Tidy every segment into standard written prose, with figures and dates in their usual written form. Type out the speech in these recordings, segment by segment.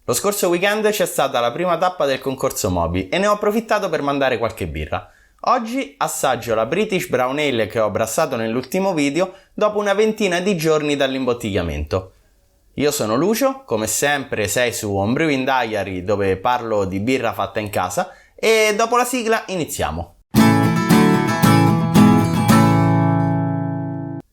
Lo scorso weekend c'è stata la prima tappa del concorso Moby e ne ho approfittato per mandare qualche birra. Oggi assaggio la British Brown Ale che ho brassato nell'ultimo video dopo una ventina di giorni dall'imbottigliamento. Io sono Lucio, come sempre sei su Homebrewing Diary dove parlo di birra fatta in casa e dopo la sigla iniziamo.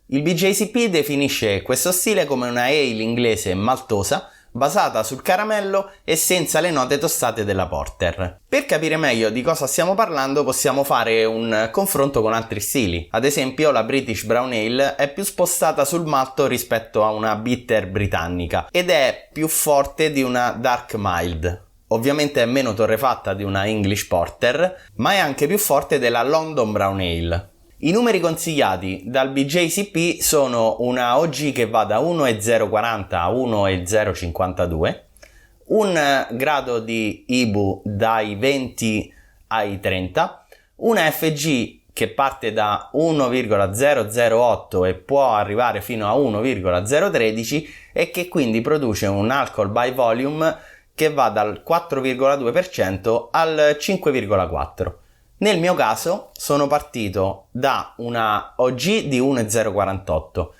Il BJCP definisce questo stile come una ale inglese maltosa basata sul caramello e senza le note tostate della porter. Per capire meglio di cosa stiamo parlando possiamo fare un confronto con altri stili. Ad esempio la British Brown Ale è più spostata sul malto rispetto a una bitter britannica ed è più forte di una dark mild. Ovviamente è meno torrefatta di una English Porter, ma è anche più forte della London Brown Ale. I numeri consigliati dal BJCP sono una OG che va da 1,040 a 1,052, un grado di IBU dai 20 ai 30, una FG che parte da 1,008 e può arrivare fino a 1,013 e che quindi produce un alcohol by volume che va dal 4,2% al 5,4%. Nel mio caso sono partito da una OG di 1,048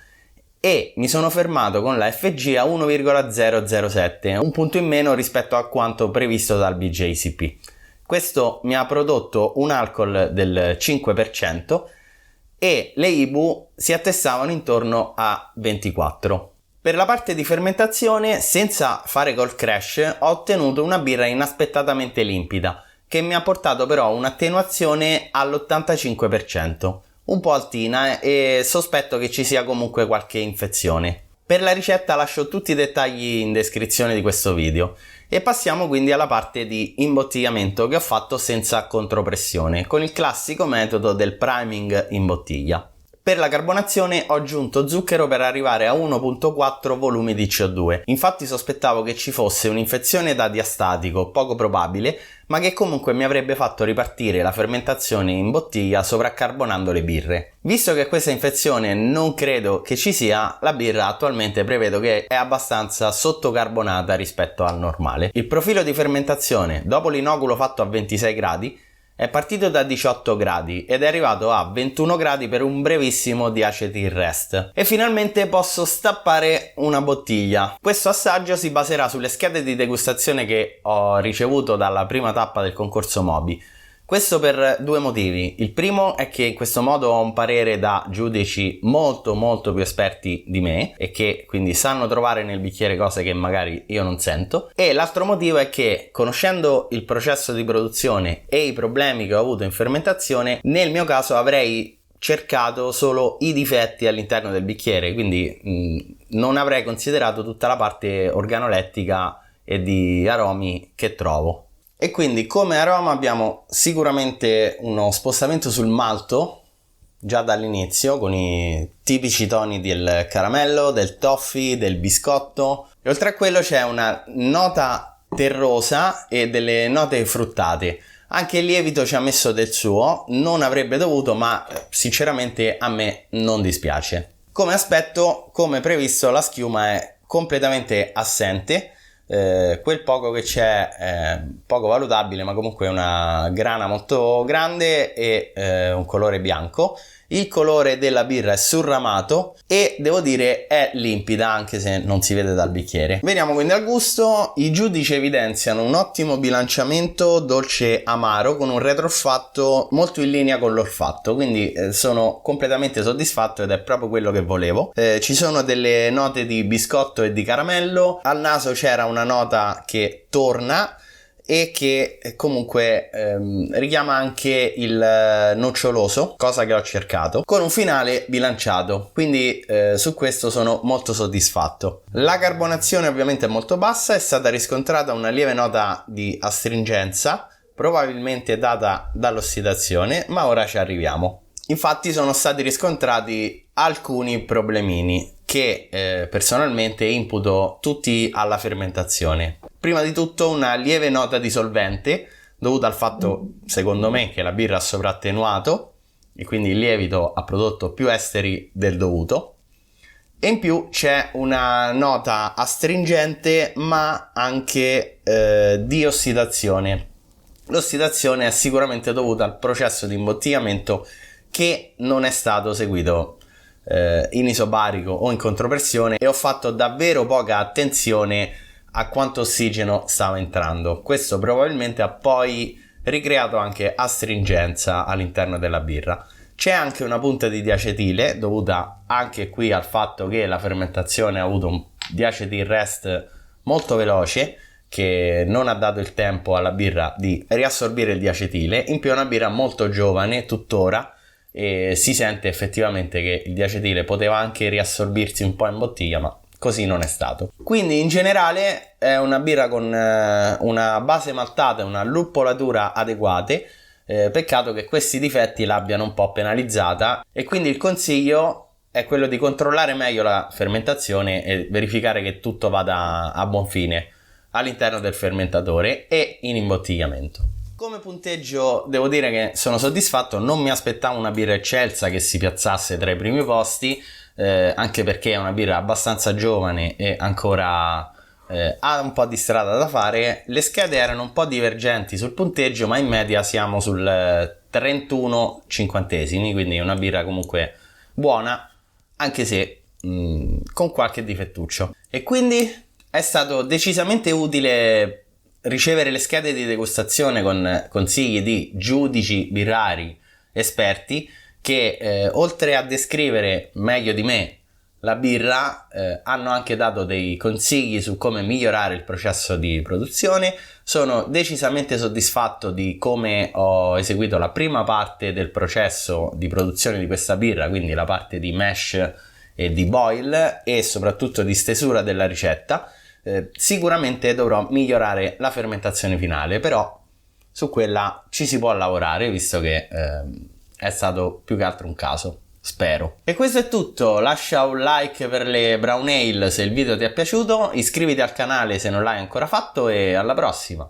e mi sono fermato con la FG a 1,007, un punto in meno rispetto a quanto previsto dal BJCP. Questo mi ha prodotto un alcol del 5% e le IBU si attestavano intorno a 24. Per la parte di fermentazione, senza fare cold crash, ho ottenuto una birra inaspettatamente limpida, che mi ha portato però un'attenuazione all'85%, un po' altina e sospetto che ci sia comunque qualche infezione. Per la ricetta lascio tutti i dettagli in descrizione di questo video e passiamo quindi alla parte di imbottigliamento che ho fatto senza contropressione, con il classico metodo del priming in bottiglia. Per la carbonazione ho aggiunto zucchero per arrivare a 1,4 volumi di CO2. Infatti sospettavo che ci fosse un'infezione da diastatico, poco probabile, ma che comunque mi avrebbe fatto ripartire la fermentazione in bottiglia sovraccarbonando le birre. Visto che questa infezione non credo che ci sia, la birra attualmente prevedo che è abbastanza sottocarbonata rispetto al normale. Il profilo di fermentazione dopo l'inoculo fatto a 26 gradi è partito da 18 gradi ed è arrivato a 21 gradi per un brevissimo diacetyl rest. E finalmente posso stappare una bottiglia. Questo assaggio si baserà sulle schede di degustazione che ho ricevuto dalla prima tappa del concorso Moby. Questo per due motivi. Il primo è che in questo modo ho un parere da giudici molto più esperti di me e che quindi sanno trovare nel bicchiere cose che magari io non sento, e l'altro motivo è che conoscendo il processo di produzione e i problemi che ho avuto in fermentazione, nel mio caso avrei cercato solo i difetti all'interno del bicchiere, quindi non avrei considerato tutta la parte organolettica e di aromi che trovo. E quindi come aroma abbiamo sicuramente uno spostamento sul malto già dall'inizio con i tipici toni del caramello, del toffee, del biscotto, e oltre a quello c'è una nota terrosa e delle note fruttate. Anche il lievito ci ha messo del suo, non avrebbe dovuto, ma sinceramente a me non dispiace. Come aspetto, come previsto, la schiuma è completamente assente. Quel poco che c'è è poco valutabile, ma comunque è una grana molto grande e un colore bianco. Il colore della birra è surramato e devo dire è limpida anche se non si vede dal bicchiere. Veniamo quindi al gusto. I giudici evidenziano un ottimo bilanciamento dolce amaro con un retrofatto molto in linea con l'olfatto, quindi sono completamente soddisfatto ed è proprio quello che volevo. Ci sono delle note di biscotto e di caramello, al naso c'era una nota che torna e che comunque richiama anche il noccioloso, cosa che ho cercato, con un finale bilanciato, quindi su questo sono molto soddisfatto. La carbonazione ovviamente è molto bassa, è stata riscontrata una lieve nota di astringenza, probabilmente data dall'ossidazione, ma ora ci arriviamo. Infatti sono stati riscontrati alcuni problemini che personalmente imputo tutti alla fermentazione. Prima di tutto una lieve nota di solvente dovuta al fatto, secondo me, che la birra ha sovrattenuato e quindi il lievito ha prodotto più esteri del dovuto. E in più c'è una nota astringente ma anche di ossidazione. L'ossidazione è sicuramente dovuta al processo di imbottigliamento che non è stato seguito in isobarico o in contropressione, e ho fatto davvero poca attenzione a quanto ossigeno stava entrando. Questo probabilmente ha poi ricreato anche astringenza all'interno della birra. C'è anche una punta di diacetile dovuta anche qui al fatto che la fermentazione ha avuto un diacetyl rest molto veloce, che non ha dato il tempo alla birra di riassorbire il diacetile. In più è una birra molto giovane tuttora e si sente effettivamente che il diacetile poteva anche riassorbirsi un po' in bottiglia, ma così non è stato. Quindi in generale è una birra con una base maltata e una luppolatura adeguate. Peccato che questi difetti l'abbiano un po' penalizzata, e quindi il consiglio è quello di controllare meglio la fermentazione e verificare che tutto vada a buon fine all'interno del fermentatore e in imbottigliamento. Come punteggio devo dire che sono soddisfatto, non mi aspettavo una birra eccelsa che si piazzasse tra i primi posti, anche perché è una birra abbastanza giovane e ancora ha un po' di strada da fare. Le schede erano un po' divergenti sul punteggio, ma in media siamo sul 31 cinquantesimi, quindi una birra comunque buona, anche se con qualche difettuccio. E quindi è stato decisamente utile ricevere le schede di degustazione con consigli di giudici birrari esperti che oltre a descrivere meglio di me la birra hanno anche dato dei consigli su come migliorare il processo di produzione. Sono decisamente soddisfatto di come ho eseguito la prima parte del processo di produzione di questa birra, quindi la parte di mash e di boil e soprattutto di stesura della ricetta. Sicuramente dovrò migliorare la fermentazione finale, però su quella ci si può lavorare, visto che è stato più che altro un caso, spero. E questo è tutto, lascia un like per le brown ale se il video ti è piaciuto, iscriviti al canale se non l'hai ancora fatto e alla prossima!